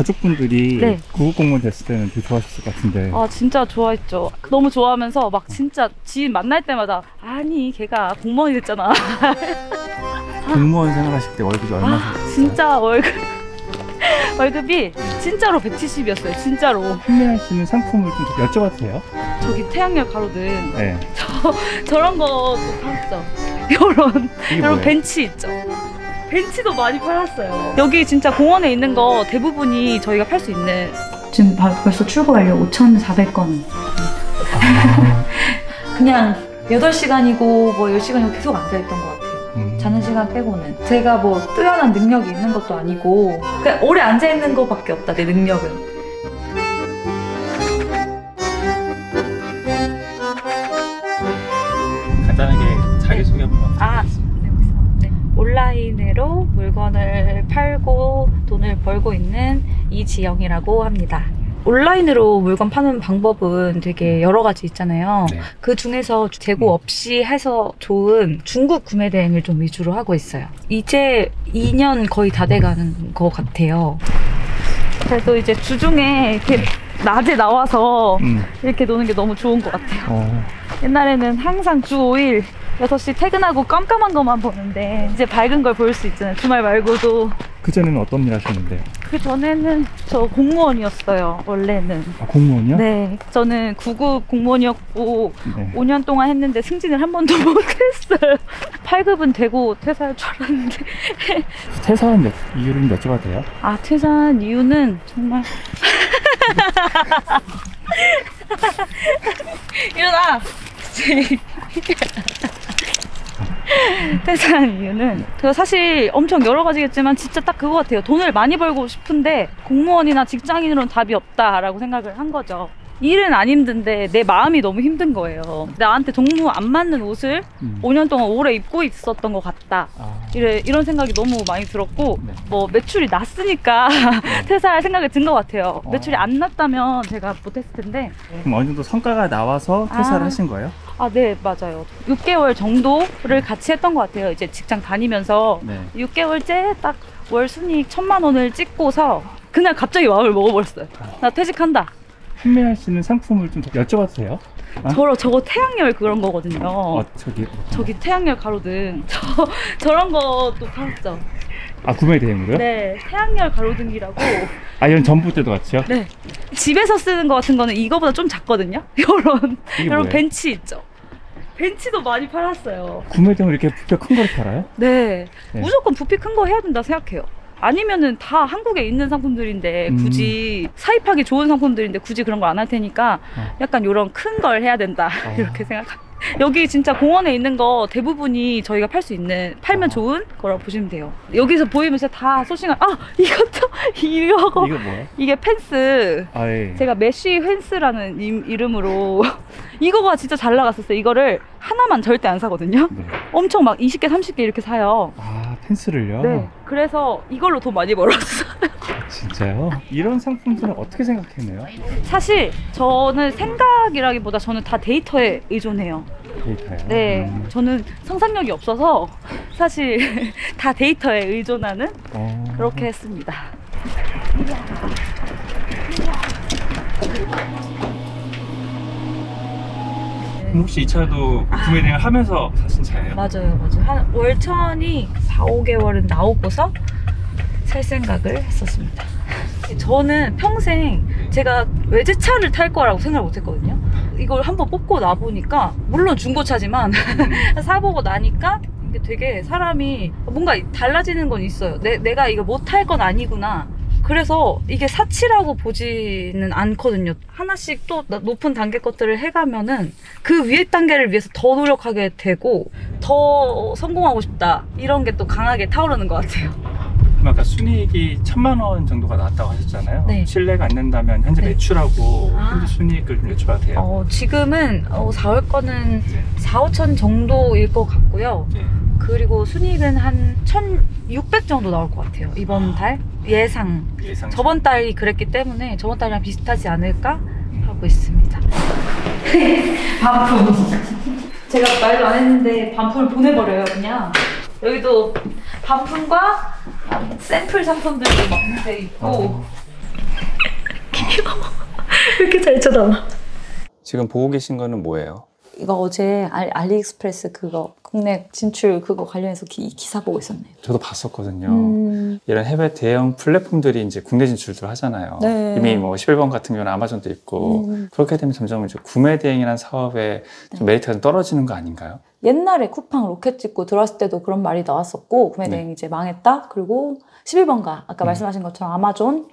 가족분들이 네. 구급공무원 됐을 때는 되게 좋아하셨을 것 같은데. 아 진짜 좋아했죠. 너무 좋아하면서 막 진짜 지인 만날 때마다 아니 걔가 공무원이 됐잖아. 공무원 생활하실 때 월급이 얼마 아 정도? 진짜 월급이 진짜로 170이었어요. 진짜로. 판매하시는 상품을 좀 여쭤봐도 돼요? 저기 태양열 가로등 네. 저런 것도 팔았죠. 이런 뭐예요? 벤치 있죠. 벤치도 많이 팔았어요. 여기 진짜 공원에 있는 거 대부분이 저희가 팔 수 있는. 지금 벌써 출고 완료 5,400건. 그냥 8시간이고 뭐 10시간이고 계속 앉아있던 것 같아요. 자는 시간 빼고는. 제가 뭐 뛰어난 능력이 있는 것도 아니고 그냥 오래 앉아있는 것밖에 없다, 내 능력은. 간단하게 자기소개 한번 네. 온라인으로 물건을 팔고 돈을 벌고 있는 이지영이라고 합니다. 온라인으로 물건 파는 방법은 되게 여러 가지 있잖아요. 네. 그 중에서 재고 없이 해서 좋은 중국 구매 대행을 좀 위주로 하고 있어요. 이제 2년 거의 다 돼가는 것 같아요. 그래도 이제 주중에 이렇게 낮에 나와서 이렇게 노는 게 너무 좋은 것 같아요. 옛날에는 항상 주 5일 6시 퇴근하고 깜깜한 것만 보는데 이제 밝은 걸 볼 수 있잖아요. 주말 말고도. 그전에는 어떤 일 하셨는데요? 그 전에는 저 공무원이었어요. 원래는. 아, 공무원이요? 네, 저는 9급 공무원이었고 네. 5년 동안 했는데 승진을 한 번도 못했어요. 8급은 되고 퇴사할 줄 알았는데. 퇴사한 이유를 여쭤봐도 돼요? 아, 퇴사한 이유는 정말 일어나! 퇴사한 이유는 제가 사실 엄청 여러 가지겠지만 진짜 딱 그거 같아요. 돈을 많이 벌고 싶은데 공무원이나 직장인으로는 답이 없다라고 생각을 한 거죠. 일은 안 힘든데 내 마음이 너무 힘든 거예요. 나한테 너무 안 맞는 옷을 5년 동안 오래 입고 있었던 것 같다. 이런 생각이 너무 많이 들었고 네. 뭐 매출이 났으니까 퇴사할 생각이 든 것 같아요. 매출이 안 났다면 제가 못했을 텐데. 그럼 어느 정도 성과가 나와서 퇴사를 하신 거예요? 아, 네, 맞아요. 6개월 정도를 같이 했던 것 같아요. 이제 직장 다니면서 네. 6개월째 딱 월 순이익 1,000만 원을 찍고서 그냥 갑자기 마음을 먹어버렸어요. 나 퇴직한다. 판매하시는 상품을 좀 여쭤봐도 돼요? 저거 태양열 그런 거거든요. 저기 태양열 가로등. 저런 것도 팔았죠. 아, 구매 대행으로요? 네, 태양열 가로등이라고. 아, 이런 전부 때도 같이요? 네. 집에서 쓰는 거 같은 거는 이거보다 좀 작거든요. 이런 벤치 있죠. 벤치도 많이 팔았어요. 구매 대행으로 이렇게 부피 큰 걸 팔아요? 네. 네. 무조건 부피 큰 거 해야 된다 생각해요. 아니면은 다 한국에 있는 상품들인데 굳이 사입하기 좋은 상품들인데 굳이 그런 걸 안 할 테니까 약간 이런 큰 걸 해야 된다 이렇게 생각합니다. 여기 진짜 공원에 있는 거 대부분이 저희가 팔면 좋은 거라고 보시면 돼요. 여기서 보이면서 다 소싱한 이것도 이거 뭐야? 이게 펜스. 예. 제가 메쉬 펜스라는 이름으로 이거가 진짜 잘 나갔었어요. 이거를 하나만 절대 안 사거든요. 네. 엄청 막 20개 30개 이렇게 사요. 아, 펜스를요? 네. 그래서 이걸로 돈 많이 벌었어요. 진짜요? 이런 상품들은 어떻게 생각해내요? 사실 저는 생각이라기보다 저는 다 데이터에 의존해요. 데이터요? 네, 저는 상상력이 없어서 사실 다 데이터에 의존하는 그렇게 했습니다. 혹시 이 차도 구매 대행을 하면서 사신 차예요? 맞아요. 한 월천이 4-5개월은 나오고서 살 생각을 했었습니다. 저는 평생 제가 외제차를 탈 거라고 생각을 못 했거든요. 이걸 한번 뽑고 나보니까 물론 중고차지만 사보고 나니까 이게 되게 사람이 뭔가 달라지는 건 있어요. 내가 이거 못 탈 건 아니구나. 그래서 이게 사치라고 보지는 않거든요. 하나씩 또 높은 단계 것들을 해가면은 그 위에 단계를 위해서 더 노력하게 되고 더 성공하고 싶다 이런 게 또 강하게 타오르는 것 같아요. 아까 순이익이 1,000만 원 정도가 나왔다고 하셨잖아요. 네. 실례가 안 된다면 현재 매출하고 현재 순이익을 좀 여쭤봐도 돼요? 지금은 4월 거는 4-5천 정도일 것 같고요. 네. 그리고 순이익은 한 1,600 정도 나올 것 같아요. 이번 달 예상. 저번 달이 그랬기 때문에 저번 달이랑 비슷하지 않을까 하고 있습니다. 반품. 제가 말도 안 했는데 반품을 보내버려요 그냥. 여기도 반품과 샘플 상품들도 막 돼 있고 왜 이렇게 잘 쳐다봐? 지금 보고 계신 거는 뭐예요? 이거 어제 알리익스프레스 그거 국내 진출 그거 관련해서 기사 보고 있었네요. 저도 봤었거든요. 이런 해외 대형 플랫폼들이 이제 국내 진출들 하잖아요. 네. 이미 뭐 11번 같은 경우는 아마존도 있고 그렇게 되면 점점 이제 구매 대행이라는 사업에 좀 메리트가 좀 떨어지는 거 아닌가요? 옛날에 쿠팡 로켓 찍고 들어왔을 때도 그런 말이 나왔었고 구매 대행 이제 망했다. 그리고 11번가 아까 말씀하신 것처럼 아마존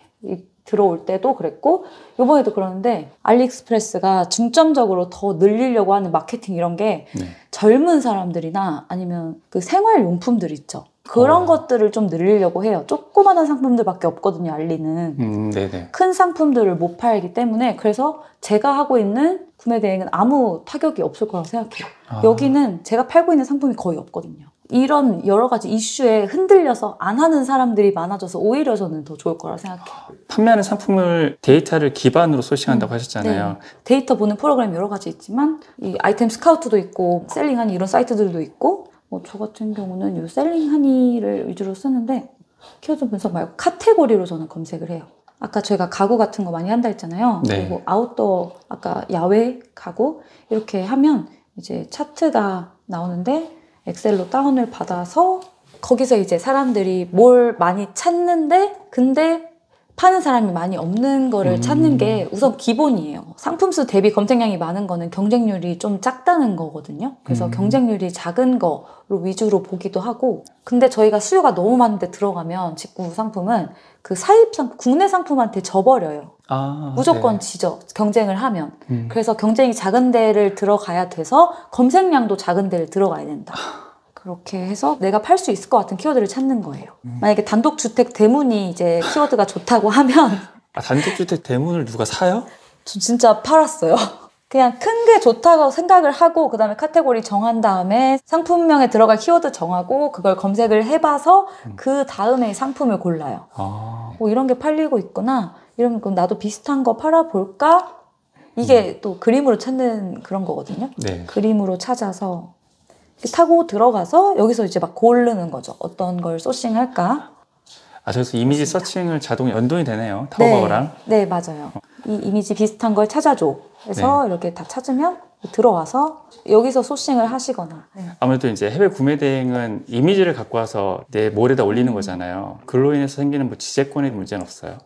들어올 때도 그랬고 이번에도 그러는데 알리익스프레스가 중점적으로 더 늘리려고 하는 마케팅 이런 게 젊은 사람들이나 아니면 그 생활용품들 있죠. 그런 것들을 좀 늘리려고 해요. 조그마한 상품들밖에 없거든요, 알리는. 네네. 큰 상품들을 못 팔기 때문에 그래서 제가 하고 있는 구매 대행은 아무 타격이 없을 거라고 생각해요. 여기는 제가 팔고 있는 상품이 거의 없거든요. 이런 여러 가지 이슈에 흔들려서 안 하는 사람들이 많아져서 오히려 저는 더 좋을 거라고 생각해요. 판매하는 상품을 데이터를 기반으로 소싱한다고 하셨잖아요. 네. 데이터 보는 프로그램 여러 가지 있지만 이 아이템 스카우트도 있고 셀링하니 이런 사이트들도 있고 뭐 저 같은 경우는 이 셀링하니를 위주로 쓰는데 키워드 분석 말고 카테고리로 저는 검색을 해요. 아까 저희가 가구 같은 거 많이 한다 했잖아요. 네. 그리고 아웃도어 아까 야외 가구 이렇게 하면 이제 차트가 나오는데 엑셀로 다운을 받아서 거기서 이제 사람들이 뭘 많이 찾는데 근데 파는 사람이 많이 없는 거를 찾는 게 우선 기본이에요. 상품수 대비 검색량이 많은 거는 경쟁률이 좀 작다는 거거든요. 그래서 경쟁률이 작은 거로 위주로 보기도 하고 근데 저희가 수요가 너무 많은데 들어가면 직구 상품은 그 사입 상품, 국내 상품한테 져버려요. 무조건 지죠. 경쟁을 하면. 그래서 경쟁이 작은 데를 들어가야 돼서 검색량도 작은 데를 들어가야 된다. 그렇게 해서 내가 팔 수 있을 것 같은 키워드를 찾는 거예요. 만약에 단독주택 대문이 이제 키워드가 좋다고 하면 단독주택 대문을 누가 사요? 저 진짜 팔았어요. 그냥 큰 게 좋다고 생각을 하고 그 다음에 카테고리 정한 다음에 상품명에 들어갈 키워드 정하고 그걸 검색을 해봐서 그 다음에 상품을 골라요. 뭐 이런 게 팔리고 있구나. 이러면 그럼 나도 비슷한 거 팔아볼까? 이게 또 그림으로 찾는 그런 거거든요. 네. 그림으로 찾아서 타고 들어가서 여기서 이제 막 고르는 거죠. 어떤 걸 소싱할까? 저기서 이미지 서칭을 자동 연동이 되네요. 타오바오랑. 네, 맞아요. 이 이미지 비슷한 걸 찾아줘. 그래서 이렇게 다 찾으면 들어와서 여기서 소싱을 하시거나. 아무래도 이제 해외 구매 대행은 이미지를 갖고 와서 내 몰에다 올리는 거잖아요. 그로 인해서 생기는 뭐 지재권의 문제는 없어요?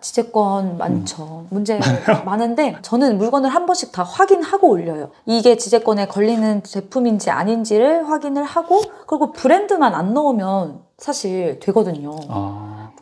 지재권 많죠. 문제 많은데 저는 물건을 한 번씩 다 확인하고 올려요. 이게 지재권에 걸리는 제품인지 아닌지를 확인을 하고 그리고 브랜드만 안 넣으면 사실 되거든요.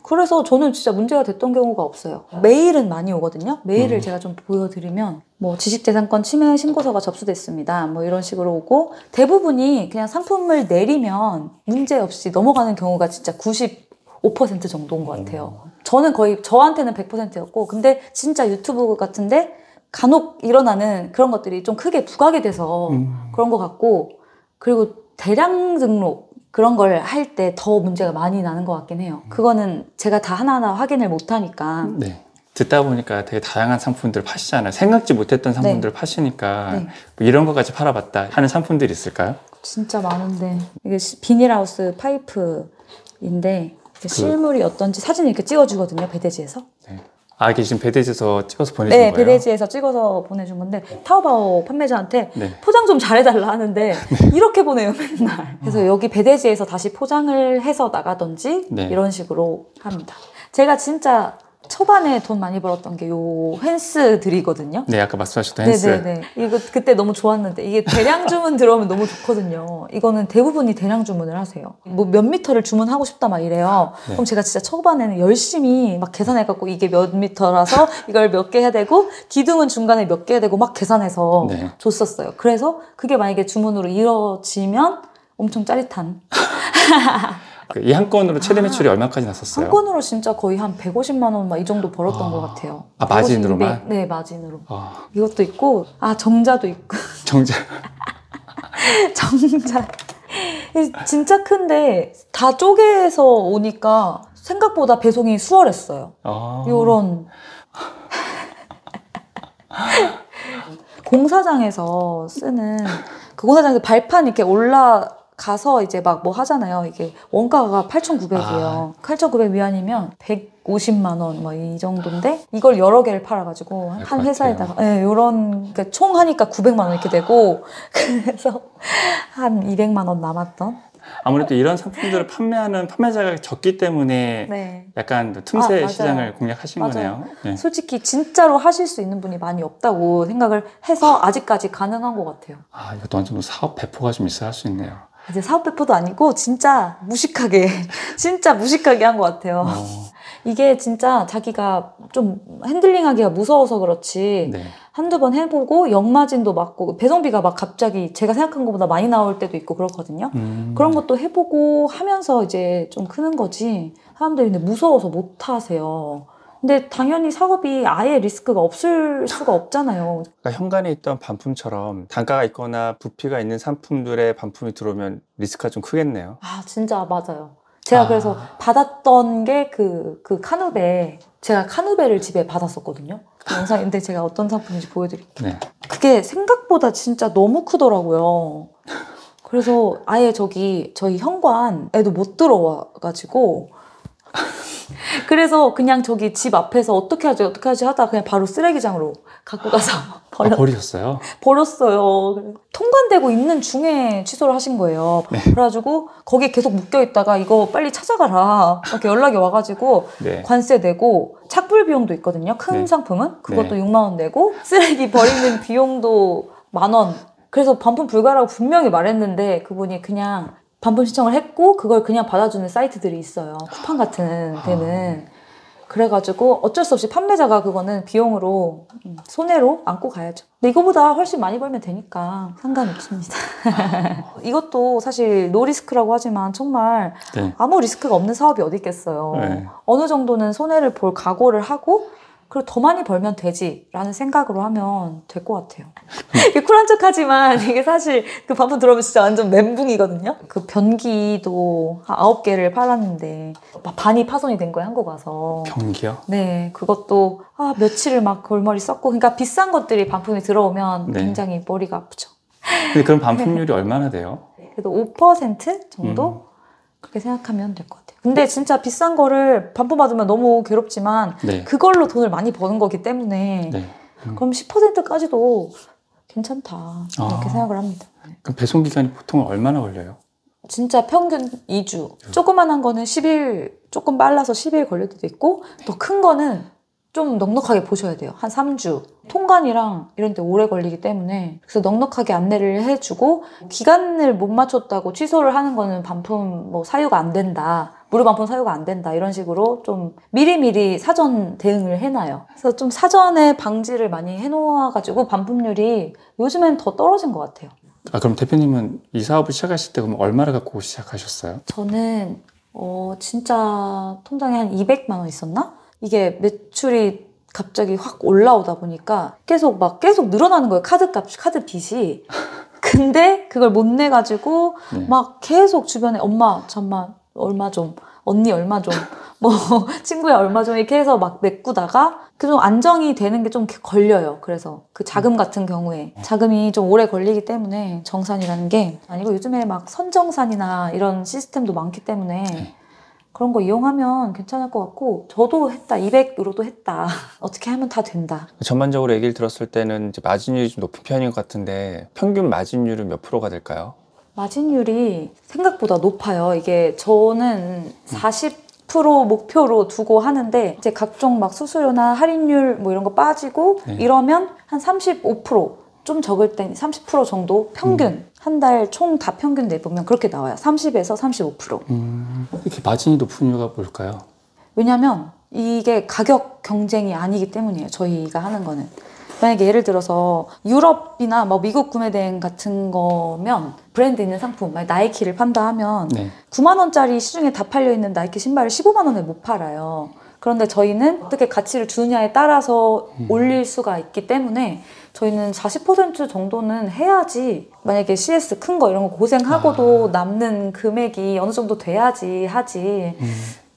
그래서 저는 진짜 문제가 됐던 경우가 없어요. 메일은 많이 오거든요. 메일을 제가 좀 보여드리면 뭐 지식재산권 침해 신고서가 접수됐습니다. 뭐 이런 식으로 오고 대부분이 그냥 상품을 내리면 문제없이 넘어가는 경우가 진짜 95% 정도인 것 같아요. 저는 거의 저한테는 100%였고 근데 진짜 유튜브 같은데 간혹 일어나는 그런 것들이 좀 크게 부각이 돼서 그런 것 같고 그리고 대량 등록 그런 걸 할 때 더 문제가 많이 나는 것 같긴 해요. 그거는 제가 다 하나하나 확인을 못하니까. 네. 듣다 보니까 되게 다양한 상품들을 파시잖아요. 생각지 못했던 상품들을 파시니까 뭐 이런 것까지 팔아봤다 하는 상품들이 있을까요? 진짜 많은데 이게 비닐하우스 파이프인데 실물이 어떤지 사진을 이렇게 찍어주거든요. 배대지에서. 네. 이게 지금 배대지에서 찍어서 보내준 거예요? 네, 배대지에서 찍어서 보내준 건데 타오바오 판매자한테 포장 좀 잘해달라 하는데 이렇게 보내요 맨날. 그래서 여기 배대지에서 다시 포장을 해서 나가던지 이런 식으로 합니다. 제가 진짜 초반에 돈 많이 벌었던 게 요 헨스들이거든요. 네, 아까 말씀하셨던 헨스. 네네네. 이거 그때 너무 좋았는데 이게 대량 주문 들어오면 너무 좋거든요. 이거는 대부분이 대량 주문을 하세요. 뭐 몇 미터를 주문하고 싶다 막 이래요. 그럼 제가 진짜 초반에는 열심히 막 계산해갖고 이게 몇 미터라서 이걸 몇 개 해야 되고 기둥은 중간에 몇 개 해야 되고 막 계산해서 줬었어요. 그래서 그게 만약에 주문으로 이루어지면 엄청 짜릿한. 이 한 건으로 최대 매출이 얼마까지 났었어요? 한 건으로 진짜 거의 한 150만 원 막 이 정도 벌었던 것 같아요. 마진으로만? 네, 마진으로. 이것도 있고, 정자도 있고. 정자. 정자. 진짜 큰데 다 쪼개서 오니까 생각보다 배송이 수월했어요. 요런. 공사장에서 쓰는, 그 공사장에서 발판 이렇게 가서 이제 막 뭐 하잖아요. 이게 원가가 8,900이에요. 8,900 위안이면 150만 원 뭐 이 정도인데 이걸 여러 개를 팔아가지고 한 회사에다가 네, 요런 그러니까 총 하니까 900만 원 이렇게 되고 그래서 한 200만 원 남았던. 아무래도 이런 상품들을 판매하는 판매자가 적기 때문에 네. 약간 틈새 맞아요. 시장을 공략하신 맞아요. 거네요. 네. 솔직히 진짜로 하실 수 있는 분이 많이 없다고 생각을 해서 아직까지 가능한 것 같아요. 아, 이것도 완전 사업 배포가 좀 있어야 할 수 있네요. 이제 사업 배포도 아니고 진짜 무식하게 진짜 무식하게 한 것 같아요. 이게 진짜 자기가 좀 핸들링하기가 무서워서 그렇지 네. 한두 번 해보고 역마진도 맞고 배송비가 막 갑자기 제가 생각한 것보다 많이 나올 때도 있고 그렇거든요. 그런 것도 해보고 하면서 이제 좀 크는 거지 사람들이 근데 무서워서 못 하세요. 근데 당연히 사업이 아예 리스크가 없을 수가 없잖아요. 그러니까 현관에 있던 반품처럼 단가가 있거나 부피가 있는 상품들의 반품이 들어오면 리스크가 좀 크겠네요. 아 진짜 맞아요. 제가 그래서 받았던 게 그 카누베 제가 카누베를 집에 받았었거든요. 그 영상인데 제가 어떤 상품인지 보여드릴게요. 네. 그게 생각보다 진짜 너무 크더라고요. 그래서 아예 저희 현관에도 못 들어와가지고 그래서 그냥 저기 집 앞에서 어떻게 하지 하다가 그냥 바로 쓰레기장으로 갖고 가서 버리셨어요? 버렸어요. 통관되고 있는 중에 취소를 하신 거예요. 네. 그래가지고 거기에 계속 묶여있다가 이거 빨리 찾아가라 이렇게 연락이 와가지고 네. 관세 내고 착불 비용도 있거든요. 큰 네. 상품은 그것도 네. 6만 원 내고 쓰레기 버리는 비용도 10,000원. 그래서 반품 불가라고 분명히 말했는데 그분이 그냥 반품 신청을 했고 그걸 그냥 받아주는 사이트들이 있어요. 쿠팡 같은 데는. 그래가지고 어쩔 수 없이 판매자가 그거는 비용으로 손해로 안고 가야죠. 근데 이거보다 훨씬 많이 벌면 되니까 상관없습니다. 이것도 사실 노리스크라고 하지만 정말 네. 아무 리스크가 없는 사업이 어디 있겠어요. 네. 어느 정도는 손해를 볼 각오를 하고 그리고 더 많이 벌면 되지라는 생각으로 하면 될 것 같아요. 이게 쿨한 척하지만 이게 사실 그 반품 들어오면 진짜 완전 멘붕이거든요. 그 변기도 한 9개를 팔았는데 반이 파손이 된 거예요. 한국 와서. 변기요? 네, 그것도 며칠을 막 골머리 썼고 그러니까 비싼 것들이 반품이 들어오면 네. 굉장히 머리가 아프죠. 근데 그럼 반품률이 얼마나 돼요? 그래도 5% 정도? 그렇게 생각하면 될 것 같아요. 근데 진짜 비싼 거를 반품받으면 너무 괴롭지만 네. 그걸로 돈을 많이 버는 거기 때문에 네. 그럼 10%까지도 괜찮다 이렇게 생각을 합니다. 그럼 배송 기간이 보통 얼마나 걸려요? 진짜 평균 2주. 조그만한 거는 10일, 조금 빨라서 10일 걸릴 때도 있고 더 큰 거는 좀 넉넉하게 보셔야 돼요. 한 3주. 통관이랑 이런 데 오래 걸리기 때문에 그래서 넉넉하게 안내를 해주고 기간을 못 맞췄다고 취소를 하는 거는 반품 뭐 사유가 안 된다. 무료 반품 사유가 안 된다. 이런 식으로 좀 미리미리 사전 대응을 해놔요. 그래서 좀 사전에 방지를 많이 해놓아가지고 반품률이 요즘엔 더 떨어진 것 같아요. 아, 그럼 대표님은 이 사업을 시작하실 때 그럼 얼마를 갖고 시작하셨어요? 저는 진짜 통장에 한 200만 원 있었나? 이게 매출이 갑자기 확 올라오다 보니까 계속 늘어나는 거예요. 카드 빚이. 근데 그걸 못 내가지고 네. 막 계속 주변에 엄마 잠만 얼마 좀, 언니 얼마 좀, 뭐 친구야 얼마 좀 이렇게 해서 막 메꾸다가 좀 안정이 되는 게 좀 걸려요. 그래서 그 자금 같은 경우에 자금이 좀 오래 걸리기 때문에 정산이라는 게 아니고 요즘에 막 선정산이나 이런 시스템도 많기 때문에 그런 거 이용하면 괜찮을 것 같고 저도 했다. 200으로도 했다. 어떻게 하면 다 된다. 전반적으로 얘기를 들었을 때는 이제 마진율이 좀 높은 편인 것 같은데 평균 마진율은 몇 프로가 될까요? 마진율이 생각보다 높아요. 이게 저는 40% 목표로 두고 하는데 이제 각종 막 수수료나 할인율 뭐 이런 거 빠지고 이러면 한 35%, 좀 적을 땐 30% 정도 평균 한 달 총 다 평균 내보면 그렇게 나와요. 30에서 35%. 이렇게 마진이 높은 이유가 뭘까요? 왜냐면 이게 가격 경쟁이 아니기 때문이에요. 저희가 하는 거는. 만약에 예를 들어서 유럽이나 뭐 미국 구매대행 같은 거면 브랜드 있는 상품, 만약 나이키를 판다 하면 9만 원짜리 시중에 다 팔려있는 나이키 신발을 15만 원에 못 팔아요. 그런데 저희는 어떻게 가치를 주느냐에 따라서 올릴 수가 있기 때문에 저희는 40% 정도는 해야지 만약에 CS 큰 거 이런 거 고생하고도 남는 금액이 어느 정도 돼야지 하지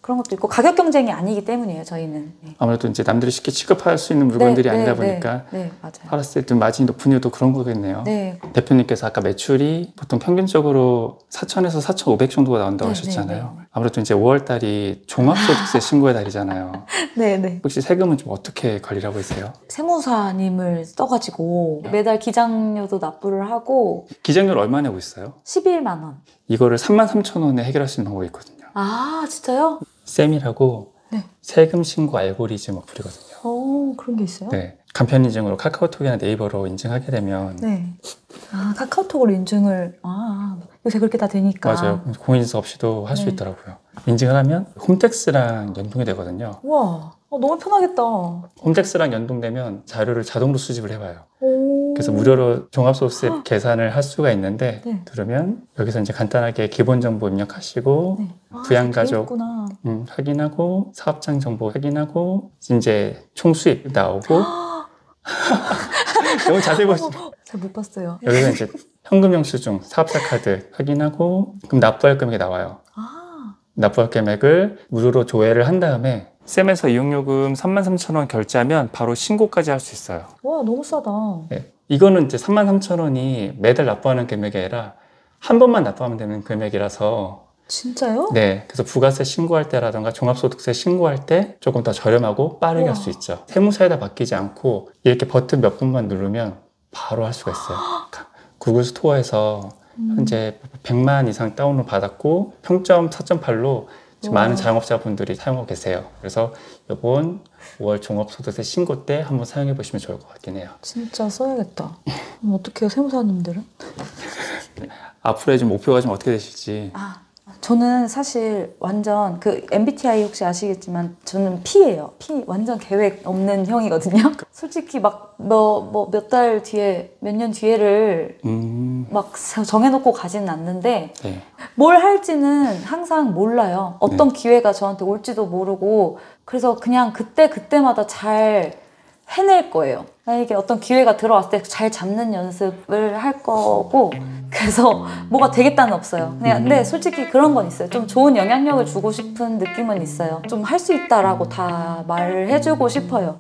그런 것도 있고 가격 경쟁이 아니기 때문이에요, 저희는. 네. 아무래도 이제 남들이 쉽게 취급할 수 있는 물건들이 아니다 보니까 맞아요. 팔았을 때 좀 마진이 높은 이유도 그런 거겠네요. 네. 대표님께서 아까 매출이 보통 평균적으로 4,000에서 4,500 정도가 나온다고 하셨잖아요. 아무래도 이제 5월 달이 종합소득세 신고의 달이잖아요. 네네. 혹시 세금은 좀 어떻게 관리를 하고 있어요? 세무사님을 써가지고 매달 기장료도 납부를 하고 기장료를 얼마 내고 있어요? 11만 원. 이거를 33,000원에 해결할 수 있는 방법이 있거든요. 아, 진짜요? 쌤이라고 네. 세금 신고 알고리즘 어플이거든요. 오, 그런 게 있어요? 네. 간편 인증으로 카카오톡이나 네이버로 인증하게 되면 네. 아, 카카오톡으로 인증을, 요새 그렇게 다 되니까. 맞아요. 공인인증서 없이도 할 수 있더라고요. 인증을 하면 홈택스랑 연동이 되거든요. 우와, 너무 편하겠다. 홈택스랑 연동되면 자료를 자동으로 수집을 해봐요. 오. 그래서 무료로 종합소득세 계산을 할 수가 있는데 네. 들으면 여기서 이제 간단하게 기본 정보 입력하시고 부양가족 확인하고 사업장 정보 확인하고 이제 총수입 나오고 너무 자세히 보시죠. 잘 못 봤어요. 여기서 이제 현금 영수증, 사업자 카드 확인하고 그럼 납부할 금액이 나와요. 납부할 금액을 무료로 조회를 한 다음에 쌤에서 이용요금 33,000원 결제하면 바로 신고까지 할 수 있어요. 와, 너무 싸다. 네. 이거는 이제 33,000원이 매달 납부하는 금액이 아니라 한 번만 납부하면 되는 금액이라서 진짜요? 네. 그래서 부가세 신고할 때라든가 종합소득세 신고할 때 조금 더 저렴하고 빠르게 할 수 있죠. 세무사에다 맡기지 않고 이렇게 버튼 몇 번만 누르면 바로 할 수가 있어요. 구글 스토어에서 현재 100만 이상 다운로드 받았고 평점 4.8로 많은 자영업자분들이 사용하고 계세요. 그래서 이번 5월 종합소득세 신고 때 한번 사용해 보시면 좋을 것 같긴 해요. 진짜 써야겠다. 어떡해요, 세무사님들은? 앞으로의 좀 목표가 좀 어떻게 되실지. 저는 사실 완전 그 MBTI 혹시 아시겠지만 저는 P예요. P 완전 계획 없는 형이거든요. 솔직히 막 몇 달 뒤에 몇 년 뒤에를 막 정해놓고 가지는 않는데 뭘 할지는 항상 몰라요. 어떤 기회가 저한테 올지도 모르고 그래서 그냥 그때마다 잘 해낼 거예요. 만약에 어떤 기회가 들어왔을 때 잘 잡는 연습을 할 거고 그래서 뭐가 되겠다는 없어요. 그냥 근데 솔직히 그런 건 있어요. 좀 좋은 영향력을 주고 싶은 느낌은 있어요. 좀 할 수 있다라고 다 말을 해주고 싶어요.